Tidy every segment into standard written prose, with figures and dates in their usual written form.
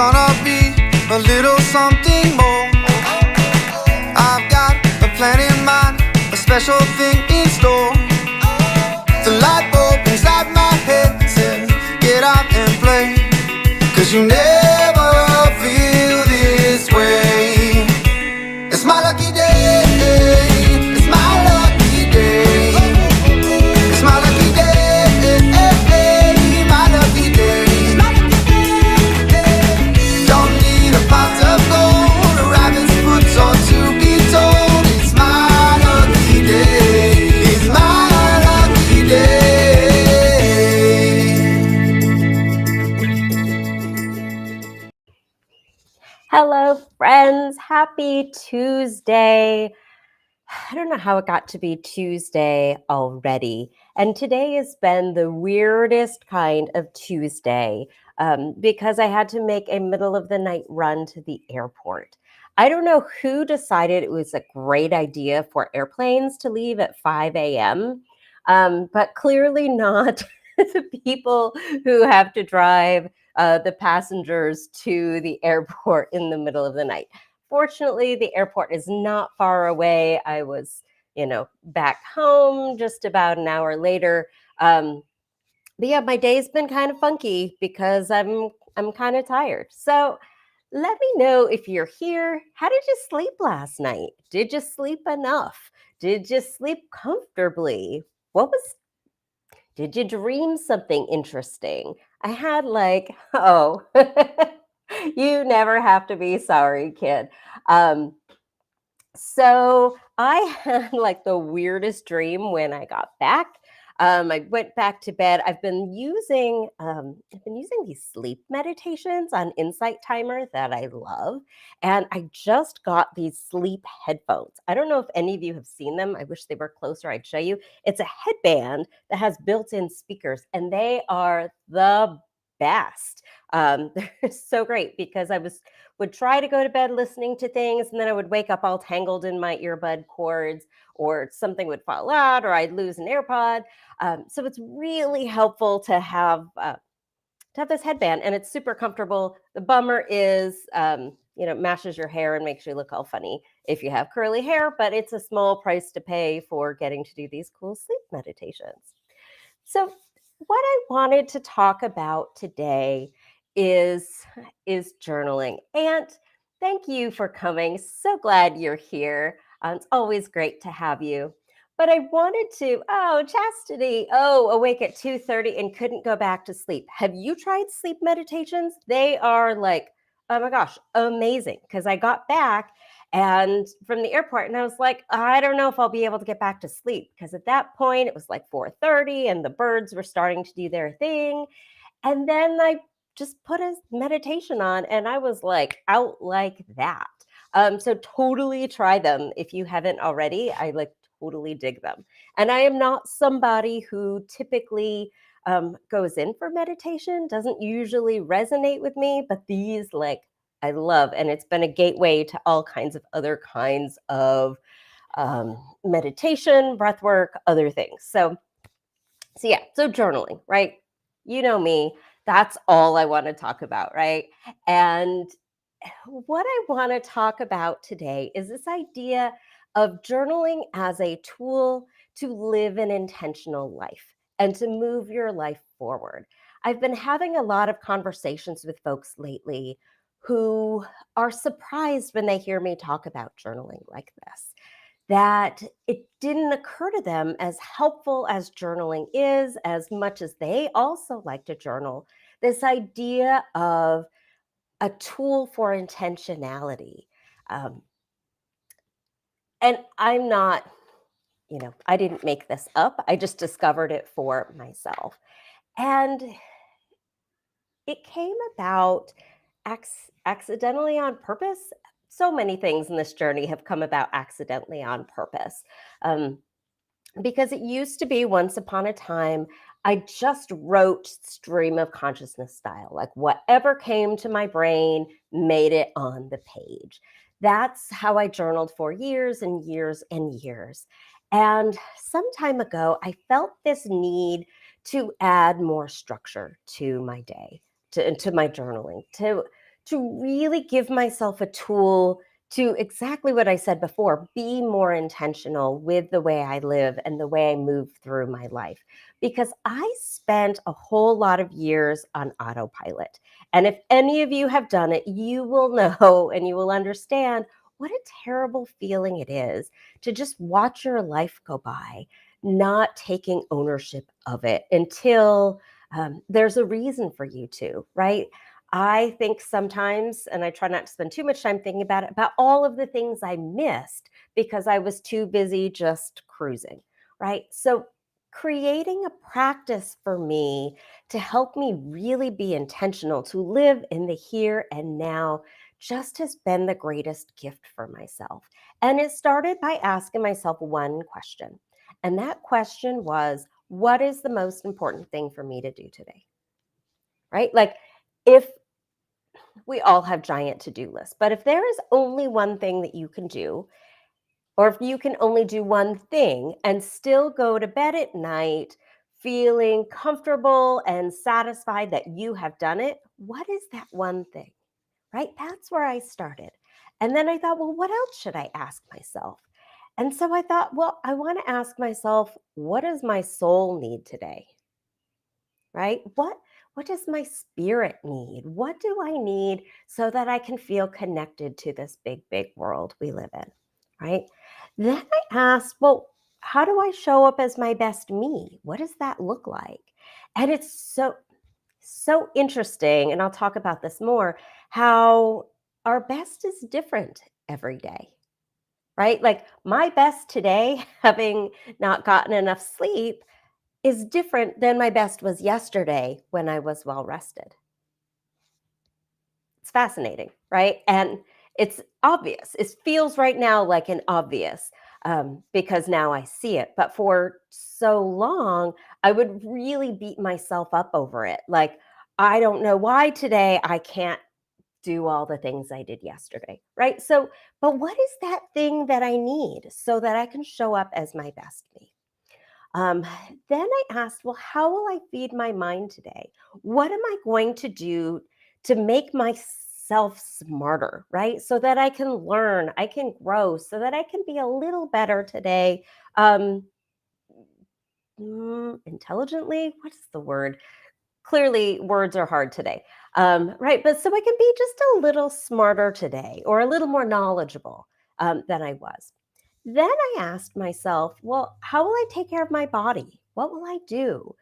gonna be a little something more. I've got a plan in mind, a special thing in store. The light bulb inside my head says, get out and play, 'cause you never feel this way. It's my lucky day, it's my lucky day. It's my lucky day, my lucky day. Don't need a pot of gold, a rabbit's foot or to be told. It's my lucky day, it's my lucky day. Hello, friends. Happy Tuesday. I don't know how it got to be Tuesday already. And today has been the weirdest kind of Tuesday because I had to make a middle of the night run to the airport. I don't know who decided it was a great idea for airplanes to leave at 5 a.m., but clearly not the people who have to drive the passengers to the airport in the middle of the night. Fortunately, the airport is not far away. I was, back home just about an hour later. But yeah, my day's been kind of funky because I'm kind of tired. So let me know if you're here. How did you sleep last night? Did you sleep enough? Did you sleep comfortably? Did you dream something interesting? I had you never have to be sorry, kid. So I had the weirdest dream when I got back. I went back to bed. I've been using these sleep meditations on Insight Timer that I love, and I just got these sleep headphones. I don't know if any of you have seen them. I wish they were closer. I'd show you. It's a headband that has built-in speakers, and they are the best. They're so great because would try to go to bed listening to things, and then I would wake up all tangled in my earbud cords, or something would fall out, or I'd lose an AirPod. So it's really helpful to have this headband, and it's super comfortable. The bummer is, mashes your hair and makes you look all funny if you have curly hair, but it's a small price to pay for getting to do these cool sleep meditations. So what I wanted to talk about today is journaling. And thank you for coming. So glad you're here. It's always great to have you. But I wanted to, Chastity, awake at 2:30 and couldn't go back to sleep. Have you tried sleep meditations? They are oh my gosh, amazing. Because I got back and from the airport, and I was like, I don't know if I'll be able to get back to sleep, because at that point it was 4:30 and the birds were starting to do their thing. And then I just put a meditation on and I was out like that. So totally try them if you haven't already. I totally dig them. And I am not somebody who typically goes in for meditation, doesn't usually resonate with me, but these I love, and it's been a gateway to all kinds of other kinds of meditation, breath work, other things. So journaling, right? You know me, that's all I want to talk about, right? And what I want to talk about today is this idea of journaling as a tool to live an intentional life and to move your life forward. I've been having a lot of conversations with folks lately who are surprised when they hear me talk about journaling like this, that it didn't occur to them, as helpful as journaling is, as much as they also like to journal, this idea of a tool for intentionality. And I'm not, I didn't make this up. I just discovered it for myself. And it came about accidentally on purpose. So many things in this journey have come about accidentally on purpose. Because it used to be, once upon a time, I just wrote stream of consciousness style, whatever came to my brain, made it on the page. That's how I journaled for years and years and years. And some time ago, I felt this need to add more structure to my day, to my journaling, to to really give myself a tool to exactly what I said before, be more intentional with the way I live and the way I move through my life. Because I spent a whole lot of years on autopilot. And if any of you have done it, you will know and you will understand what a terrible feeling it is to just watch your life go by, not taking ownership of it until there's a reason for you to, right? I think sometimes, and I try not to spend too much time thinking about it, about all of the things I missed because I was too busy just cruising, right? So, creating a practice for me to help me really be intentional, to live in the here and now, just has been the greatest gift for myself. And it started by asking myself one question. And that question was, what is the most important thing for me to do today? Right? Like, if we all have giant to-do lists, but if there is only one thing that you can do, or if you can only do one thing and still go to bed at night feeling comfortable and satisfied that you have done it, what is that one thing? Right? That's where I started. And then I thought, well, what else should I ask myself? And so I thought, well, I want to ask myself, what does my soul need today? Right? What does my spirit need? What do I need so that I can feel connected to this big world we live in? Right? Then I asked, well, how do I show up as my best me? What does that look like? And it's so interesting, and I'll talk about this more, how our best is different every day. Right? Like my best today, having not gotten enough sleep, is different than my best was yesterday when I was well rested. It's fascinating, right? And it's obvious. It feels right now like an obvious because now I see it. But for so long, I would really beat myself up over it. Like, I don't know why today I can't do all the things I did yesterday, right? So, but what is that thing that I need so that I can show up as my best me? Um, then I asked, well, how will I feed my mind today? What am I going to do to make myself smarter, right? So that I can learn, I can grow, so that I can be a little better today. Um, Intelligently, what's the word? Clearly, words are hard today, right? But so I can be just a little smarter today or a little more knowledgeable than I was. Then I asked myself, well, how will I take care of my body? What will I do?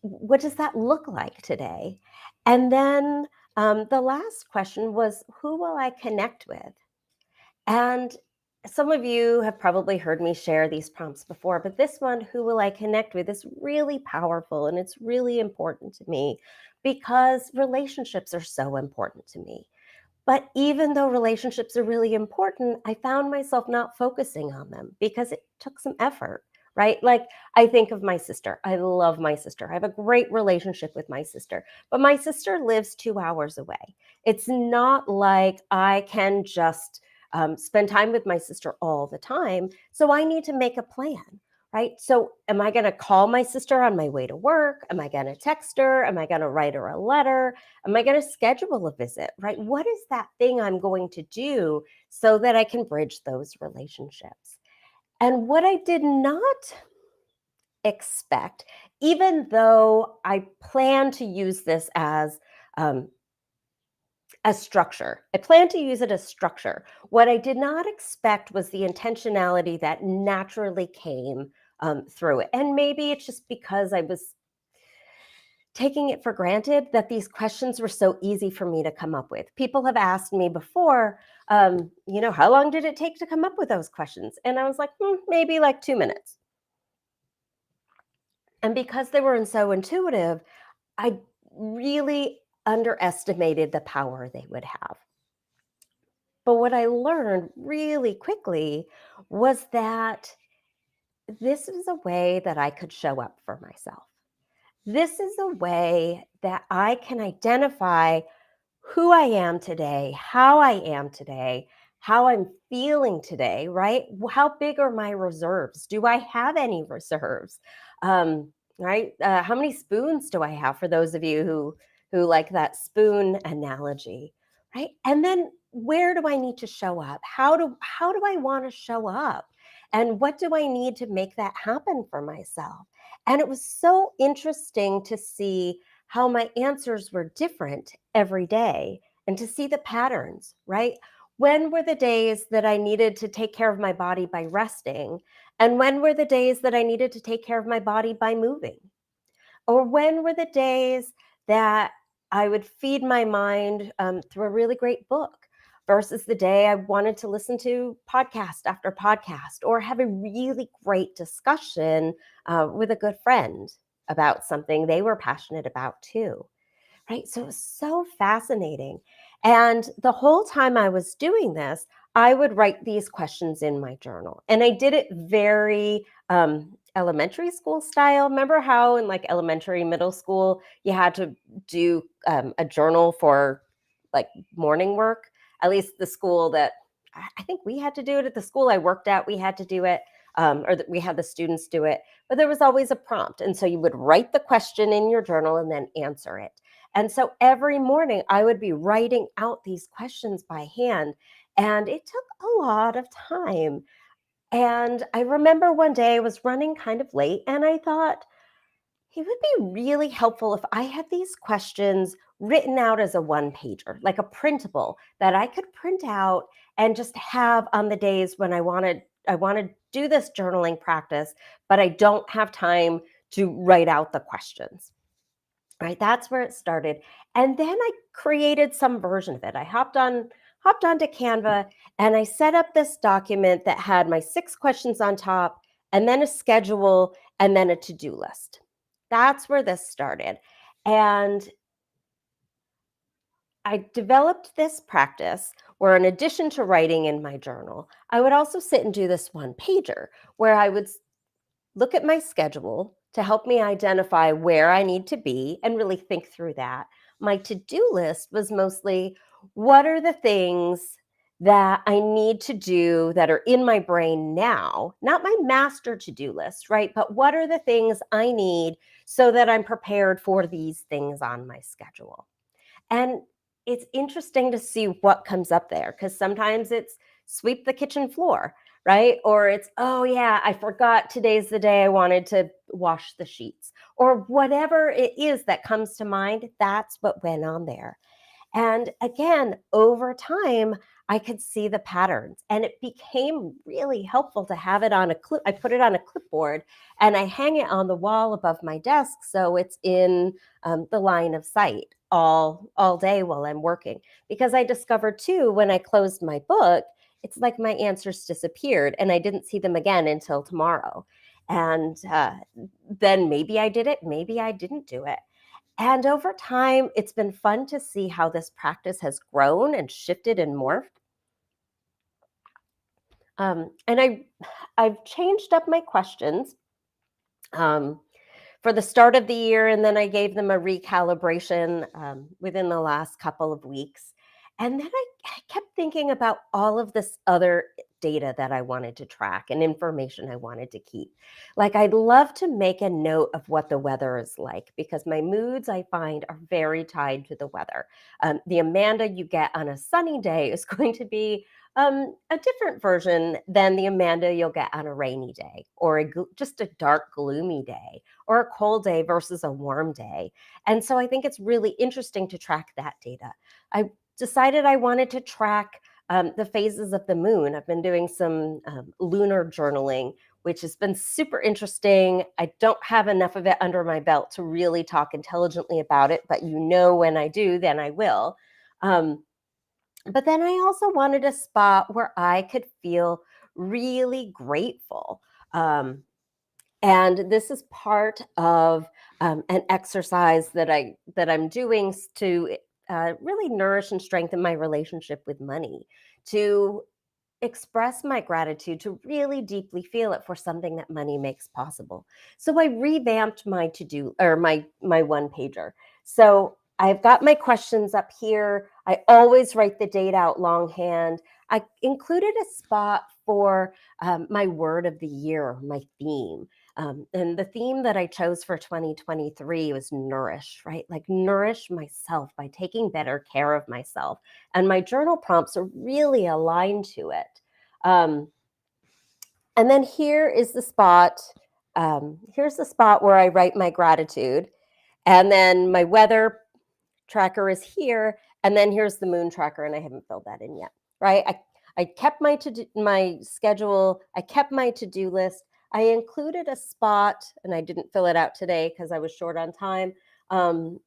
What does that look like today? And then the last question was, who will I connect with? And some of you have probably heard me share these prompts before, but this one, who will I connect with, is really powerful and it's really important to me because relationships are so important to me. But even though relationships are really important, I found myself not focusing on them because it took some effort, right? Like, I think of my sister. I love my sister. I have a great relationship with my sister, but my sister lives 2 hours away. It's not like I can just spend time with my sister all the time. So I need to make a plan. Right. So, am I going to call my sister on my way to work? Am I going to text her? Am I going to write her a letter? Am I going to schedule a visit, right? What is that thing I'm going to do so that I can bridge those relationships? And what I did not expect, even though I plan to use this as a structure, I plan to use it as structure. What I did not expect was the intentionality that naturally came through it. And maybe it's just because I was taking it for granted that these questions were so easy for me to come up with. People have asked me before, how long did it take to come up with those questions? And I was like, maybe like 2 minutes. And because they were so intuitive, I really underestimated the power they would have. But what I learned really quickly was that this is a way that I could show up for myself. This is a way that I can identify who I am today, how I am today, how I'm feeling today, right? How big are my reserves? Do I have any reserves? Right? How many spoons do I have for those of you who who like that spoon analogy, right? And then where do I need to show up? How do I want to show up? And what do I need to make that happen for myself? And it was so interesting to see how my answers were different every day and to see the patterns, right? When were the days that I needed to take care of my body by resting? And when were the days that I needed to take care of my body by moving? Or when were the days that I would feed my mind through a really great book versus the day I wanted to listen to podcast after podcast or have a really great discussion with a good friend about something they were passionate about too, right? So it was so fascinating. And the whole time I was doing this, I would write these questions in my journal. And I did it very elementary school style. Remember how in like elementary, middle school, you had to do a journal for like morning work? At least the school that I think we had to do it at the school I worked at, we had to do it. Or that we had the students do it, but there was always a prompt. And so you would write the question in your journal and then answer it. And so every morning I would be writing out these questions by hand, and it took a lot of time. And I remember one day I was running kind of late, and I thought, it would be really helpful if I had these questions written out as a one pager, like a printable that I could print out and just have on the days when I want to do this journaling practice, but I don't have time to write out the questions. Right, that's where it started. And then I created some version of it. I hopped onto Canva and I set up this document that had my 6 questions on top and then a schedule and then a to-do list. That's where this started. And I developed this practice where, in addition to writing in my journal, I would also sit and do this one pager where I would look at my schedule to help me identify where I need to be and really think through that. My to-do list was mostly, what are the things that I need to do that are in my brain now, not my master to-do list, right? But what are the things I need so that I'm prepared for these things on my schedule? And it's interesting to see what comes up there, because sometimes it's sweep the kitchen floor, right? Or it's, oh yeah, I forgot today's the day I wanted to wash the sheets, or whatever it is that comes to mind. That's what went on there. And again, over time, I could see the patterns, and it became really helpful to have it on a clip. I put it on a clipboard and I hang it on the wall above my desk so it's in the line of sight all day while I'm working. Because I discovered too, when I closed my book, it's like my answers disappeared and I didn't see them again until tomorrow. And then maybe I did it, maybe I didn't do it. And over time, it's been fun to see how this practice has grown and shifted and morphed. And I've changed up my questions for the start of the year, and then I gave them a recalibration within the last couple of weeks. And then I kept thinking about all of this other data that I wanted to track and information I wanted to keep. Like, I'd love to make a note of what the weather is like, because my moods, I find, are very tied to the weather. The Amanda you get on a sunny day is going to be a different version than the Amanda you'll get on a rainy day, or just a dark, gloomy day, or a cold day versus a warm day. And so I think it's really interesting to track that data. I decided I wanted to track the phases of the moon. I've been doing some lunar journaling, which has been super interesting. I don't have enough of it under my belt to really talk intelligently about it, but when I do, then I will. But then I also wanted a spot where I could feel really grateful. And this is part of an exercise that I'm doing to really nourish and strengthen my relationship with money, to express my gratitude, to really deeply feel it for something that money makes possible. So I revamped my to-do, or my one pager. So I've got my questions up here. I always write the date out longhand. I included a spot for my word of the year, my theme. And the theme that I chose for 2023 was nourish, right? Like nourish myself by taking better care of myself. And my journal prompts are really aligned to it. And then here is the spot. Here's the spot where I write my gratitude. And then my weather tracker is here. And then here's the moon tracker, and I haven't filled that in yet, right? I kept my schedule. I kept my to-do list. I included a spot, and I didn't fill it out today because I was short on time. Some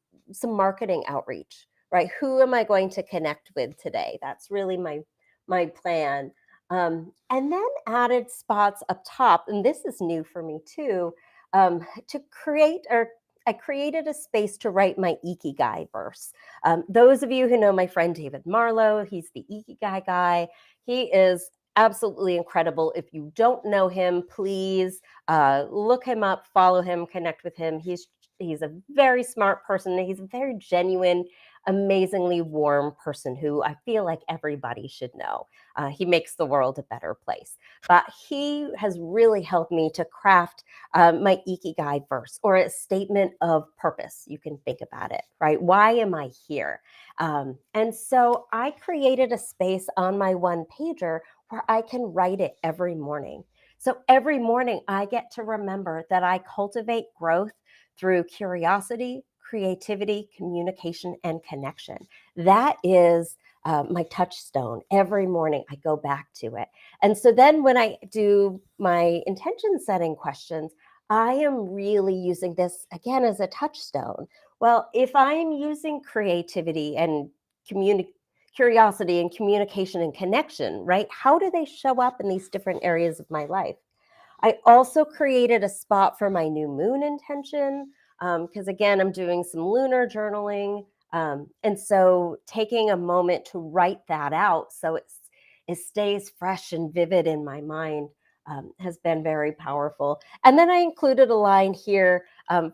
marketing outreach, right? Who am I going to connect with today? That's really my plan. And then added spots up top, and this is new for me too, to create or I created a space to write my Ikigai verse. Those of you who know my friend David Marlowe, he's the Ikigai guy. He is absolutely incredible. If you don't know him, please look him up, follow him, connect with him. He's a very smart person. He's a very genuine, amazingly warm person who I feel like everybody should know. He makes the world a better place. But he has really helped me to craft my Ikigai verse, or a statement of purpose. You can think about it, right? Why am I here? And so I created a space on my one pager where I can write it every morning. So every morning I get to remember that I cultivate growth through curiosity, creativity, communication, and connection. That is my touchstone. Every morning I go back to it. And so then when I do my intention setting questions, I am really using this again as a touchstone. Well, if I'm using creativity and curiosity and communication and connection, right? How do they show up in these different areas of my life? I also created a spot for my new moon intention because, again, I'm doing some lunar journaling. And so taking a moment to write that out so it stays fresh and vivid in my mind has been very powerful. And then I included a line here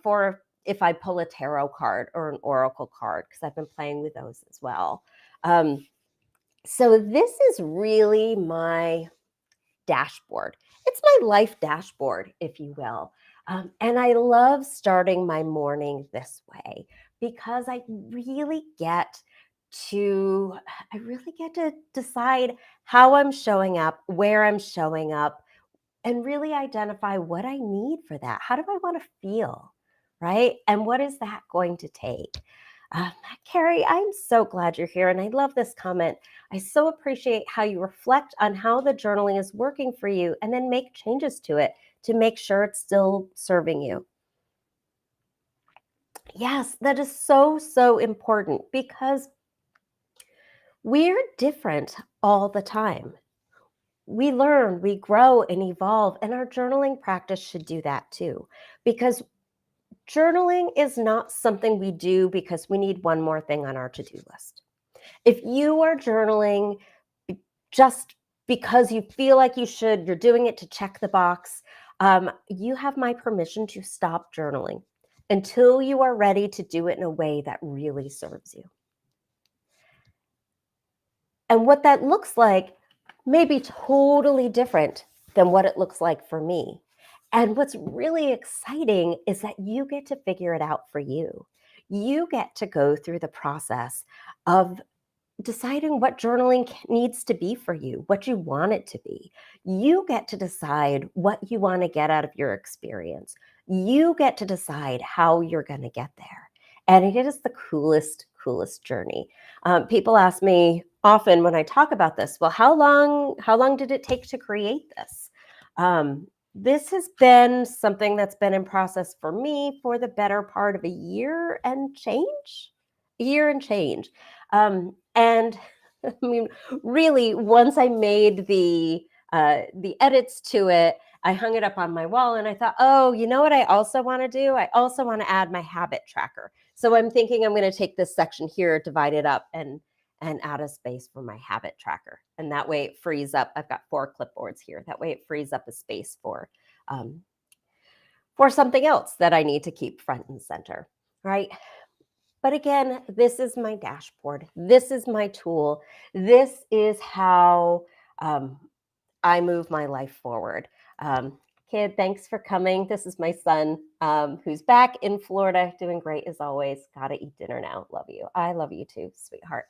for if I pull a tarot card or an oracle card, because I've been playing with those as well. So this is really my dashboard. It's my life dashboard, if you will. And I love starting my morning this way because I really get to decide how I'm showing up, where I'm showing up, and really identify what I need for that. How do I want to feel? Right? And what is that going to take? Carrie, I'm so glad you're here. And I love this comment. I so appreciate how you reflect on how the journaling is working for you and then make changes to it to make sure it's still serving you. Yes, that is so, so important because we're different all the time. We learn, we grow and evolve, and our journaling practice should do that too. Because journaling is not something we do because we need one more thing on our to-do list. If you are journaling just because you feel like you should, you're doing it to check the box, you have my permission to stop journaling until you are ready to do it in a way that really serves you. And what that looks like may be totally different than what it looks like for me. And what's really exciting is that you get to figure it out for you. You get to go through the process of deciding what journaling needs to be for you, what you want it to be. You get to decide what you want to get out of your experience. You get to decide how you're going to get there. And it is the coolest journey. People ask me often when I talk about this, well, how long did it take to create this? This has been something that's been in process for me for the better part of a year and change. And I mean, really, once I made the edits to it, I hung it up on my wall and I thought, oh, you know what I also want to do? I also want to add my habit tracker. So I'm thinking I'm going to take this section here, divide it up, and add a space for my habit tracker. And that way it frees up. I've got 4 clipboards here. That way it frees up a space for something else that I need to keep front and center, right? But again, this is my dashboard. This is my tool. This is how I move my life forward. kid. Thanks for coming. This is my son, who's back in Florida, doing great as always. Gotta eat dinner now. Love you. I love you too, sweetheart.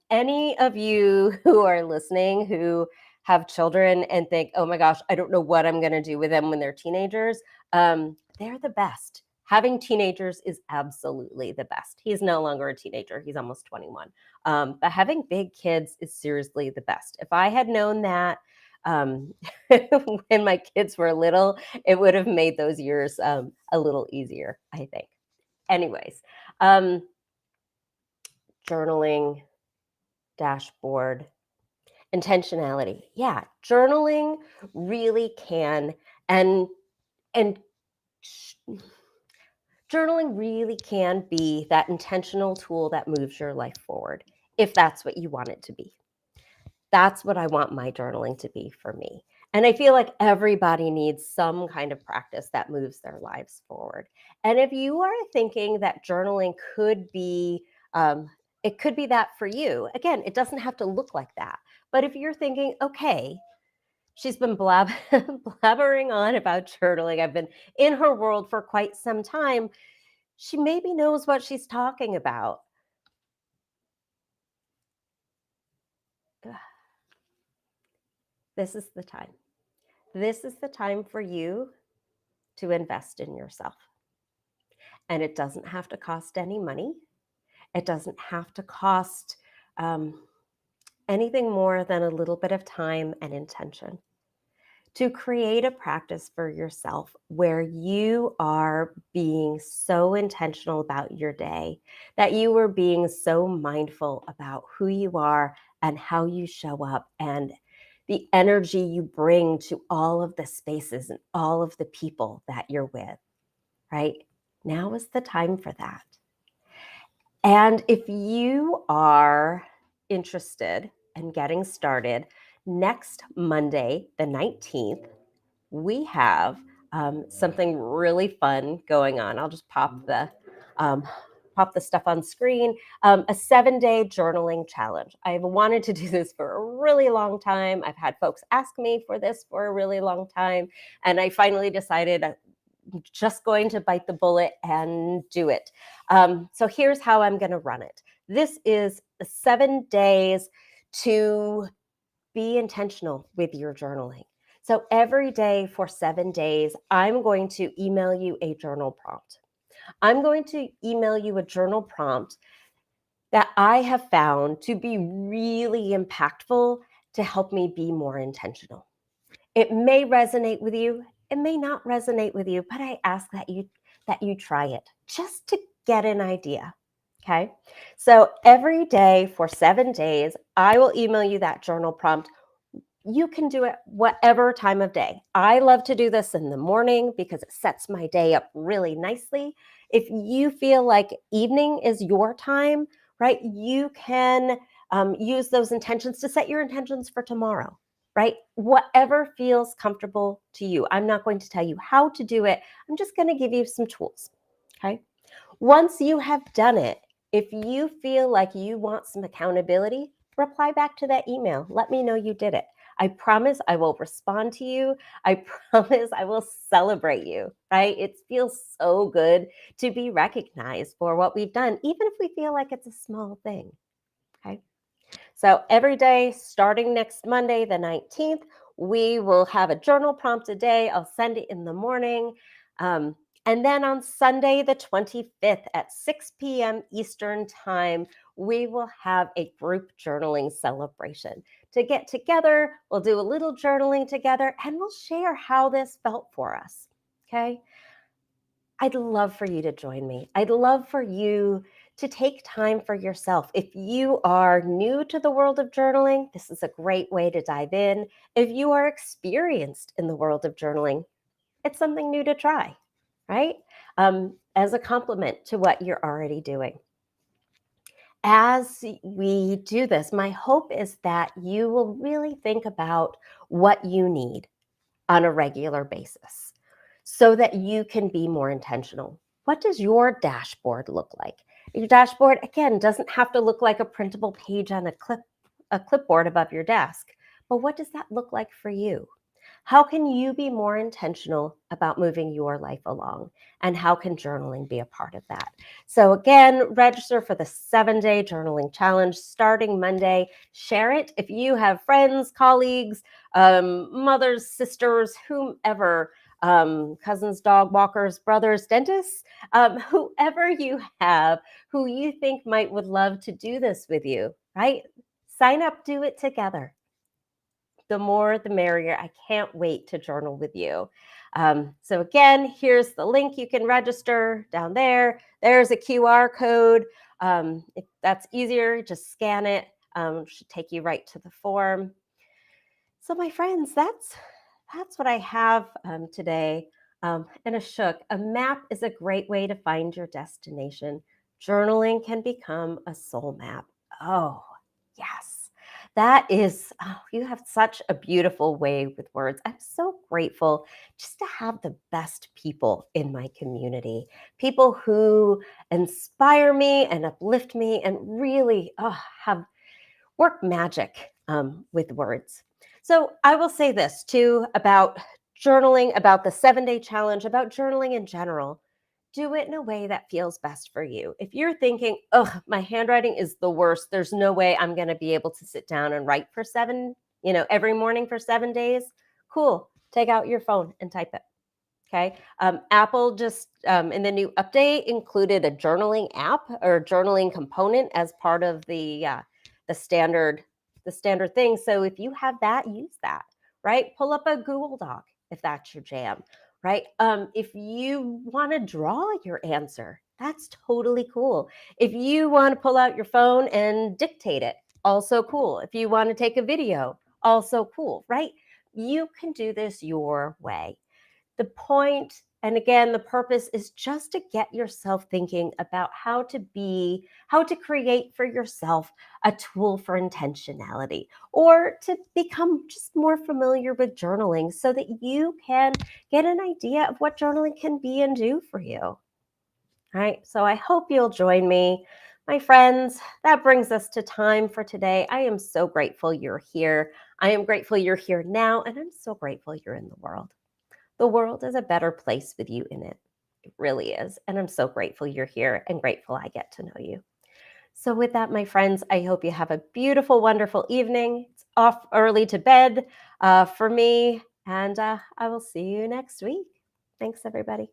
Any of you who are listening who have children and think, oh my gosh, I don't know what I'm going to do with them when they're teenagers, they're the best. Having teenagers is absolutely the best. He's no longer a teenager. He's almost 21. But having big kids is seriously the best. If I had known that when my kids were little, it would have made those years a little easier, I think. Anyways, journaling, dashboard, intentionality. Yeah, journaling really can and journaling really can be that intentional tool that moves your life forward if that's what you want it to be. That's what I want my journaling to be for me. And I feel like everybody needs some kind of practice that moves their lives forward. And if you are thinking that journaling could be, it could be that for you. Again, it doesn't have to look like that. But if you're thinking, okay, she's been blabbering on about journaling. I've been in her world for quite some time. She maybe knows what she's talking about. This is the time. This is the time for you to invest in yourself. And it doesn't have to cost any money. It doesn't have to cost anything more than a little bit of time and intention to create a practice for yourself where you are being so intentional about your day, that you are being so mindful about who you are and how you show up and the energy you bring to all of the spaces and all of the people that you're with, right? Now is the time for that. And if you are interested in getting started, next Monday, the 19th, we have something really fun going on. I'll just pop the stuff on screen. A 7-day journaling challenge. I've wanted to do this for a really long time. I've had folks ask me for this for a really long time, and I finally decided I'm just going to bite the bullet and do it. So here's how I'm going to run it. This is 7 days to be intentional with your journaling. So every day for 7 days, I'm going to email you a journal prompt. I'm going to email you a journal prompt that I have found to be really impactful to help me be more intentional. It may resonate with you, it may not resonate with you, but I ask that you try it just to get an idea. Okay? So every day for 7 days, I will email you that journal prompt. You can do it whatever time of day. I love to do this in the morning because it sets my day up really nicely. If you feel like evening is your time, right, you can use those intentions to set your intentions for tomorrow, right? Whatever feels comfortable to you. I'm not going to tell you how to do it. I'm just going to give you some tools, okay? Once you have done it, if you feel like you want some accountability, reply back to that email. Let me know you did it. I promise I will respond to you. I promise I will celebrate you, right? It feels so good to be recognized for what we've done, even if we feel like it's a small thing, okay? So every day, starting next Monday, the 19th, we will have a journal prompt a day. I'll send it in the morning. And then on Sunday, the 25th at 6 p.m. Eastern Time, we will have a group journaling celebration. To get together, we'll do a little journaling together and we'll share how this felt for us, okay? I'd love for you to join me. I'd love for you to take time for yourself. If you are new to the world of journaling, this is a great way to dive in. If you are experienced in the world of journaling, it's something new to try, right? As a complement to what you're already doing. As we do this, my hope is that you will really think about what you need on a regular basis so that you can be more intentional. What does your dashboard look like? Your dashboard, again, doesn't have to look like a printable page on a clipboard above your desk, but what does that look like for you? How can you be more intentional about moving your life along? And how can journaling be a part of that? So, again, register for the 7-day journaling challenge starting Monday. Share it if you have friends, colleagues, mothers, sisters, whomever, cousins, dog walkers, brothers, dentists, whoever you have who you think would love to do this with you, right? Sign up, do it together. The more, the merrier. I can't wait to journal with you. So again, here's the link. You can register down there. There's a QR code. If that's easier, just scan it. It should take you right to the form. So my friends, that's what I have today. And a map is a great way to find your destination. Journaling can become a soul map. Oh, yes. You have such a beautiful way with words. I'm so grateful just to have the best people in my community, people who inspire me and uplift me and really have work magic with words. So I will say this too about journaling, about the 7-day challenge, about journaling in general. Do it in a way that feels best for you. If you're thinking, oh, my handwriting is the worst, there's no way I'm going to be able to sit down and write for every morning for 7 days, cool. Take out your phone and type it. Okay. Apple just in the new update included a journaling app or journaling component as part of the standard the standard thing. So if you have that, use that. Right. Pull up a Google Doc if that's your jam. Right. If you want to draw your answer, that's totally cool. If you want to pull out your phone and dictate it, also cool. If you want to take a video, also cool. Right. You can do this your way. The point, and again, the purpose is just to get yourself thinking about how to create for yourself a tool for intentionality, or to become just more familiar with journaling so that you can get an idea of what journaling can be and do for you. All right. So I hope you'll join me. My friends, that brings us to time for today. I am so grateful you're here. I am grateful you're here now, and I'm so grateful you're in the world. The world is a better place with you in it. It really is. And I'm so grateful you're here and grateful I get to know you. So, with that, my friends, I hope you have a beautiful, wonderful evening. It's off early to bed for me, and I will see you next week. Thanks, everybody.